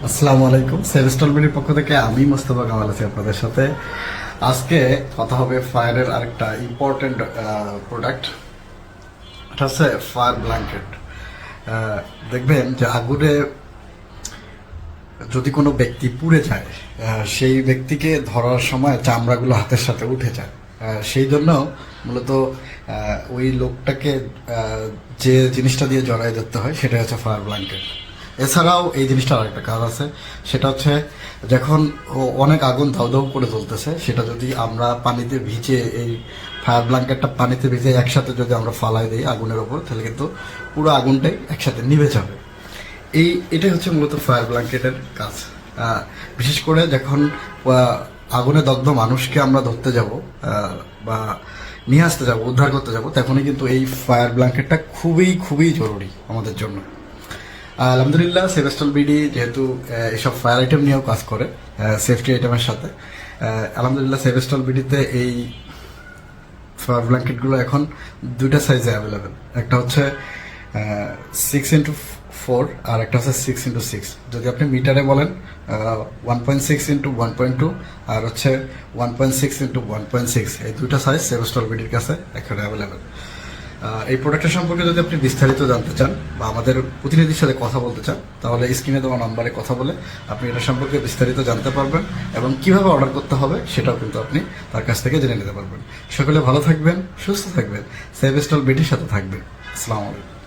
আসসালামু আলাইকুম। সেভেস্টল বিডির পক্ষ থেকে আমি মোস্তফা কামাল আছি আপনাদের সাথে। আজকে কথা হবে ফায়ারের আরেকটা ইম্পর্টেন্ট প্রোডাক্ট। এটা হচ্ছে ফায়ার ব্ল্যাঙ্কেট। দেখবেন যে আগুনে যদি কোনো ব্যক্তি পুড়ে যায়, সেই ব্যক্তিকে ধরার সময় চামড়াগুলো হাতের সাথে উঠে যায়। সেই জন্য মূলত ওই লোকটাকে যে জিনিসটা দিয়ে জড়াই ধরতে হয় সেটা হচ্ছে ফায়ার ব্ল্যাঙ্কেট। এছাড়াও এই জিনিসটার আরেকটা কাজ আছে, সেটা হচ্ছে যখন অনেক আগুন ধাউ ধাউ করে জ্বলতেছে, সেটা যদি আমরা পানিতে ভিজে এই ফায়ার ব্ল্যাঙ্কেটটা পানিতে ভিজে একসাথে যদি আমরা ফালাই দিই আগুনের ওপর, তাহলে কিন্তু পুরো আগুনটাই একসাথে নিভে যাবে। এটাই হচ্ছে মূলত ফায়ার ব্ল্যাঙ্কেটের কাজ। বিশেষ করে যখন আগুনে দগ্ধ মানুষকে আমরা ধরতে যাব বা নিয়ে আসতে যাব, উদ্ধার করতে যাব, তখনই কিন্তু এই ফায়ার ব্ল্যাঙ্কেটটা খুবই খুবই জরুরি আমাদের জন্য। আলহামদুলিল্লাহ, সেভেস্টল বিডি যেহেতু এসব ফায়ার আইটেম নিয়েও কাজ করে সেফটি আইটেমের সাথে, আলহামদুলিল্লাহ সেভেস্টল বিডিতে এই ফায়ার ব্ল্যাঙ্কেটগুলো এখন দুইটা সাইজে অ্যাভেলেবেল। একটা হচ্ছে 6x4 আর একটা হচ্ছে 6x6। যদি আপনি মিটারে বলেন 1.6x1.2 আর হচ্ছে 1.6x1.6, এই দুইটা সাইজ সেভেস্টল বিডির কাছে এখন অ্যাভেলেবেল। এই প্রোডাক্টের সম্পর্কে যদি আপনি বিস্তারিত জানতে চান বা আমাদের প্রতিনিধির সাথে কথা বলতে চান, তাহলে স্ক্রিনে দেওয়া নাম্বারে কথা বলে আপনি এটা সম্পর্কে বিস্তারিত জানতে পারবেন এবং কিভাবে অর্ডার করতে হবে সেটাও কিন্তু আপনি তার কাছ থেকে জেনে নিতে পারবেন। সকলে ভালো থাকবেন, সুস্থ থাকবেন, সেভেস্টল বিডির সাথে থাকবেন। আসসালামু আলাইকুম।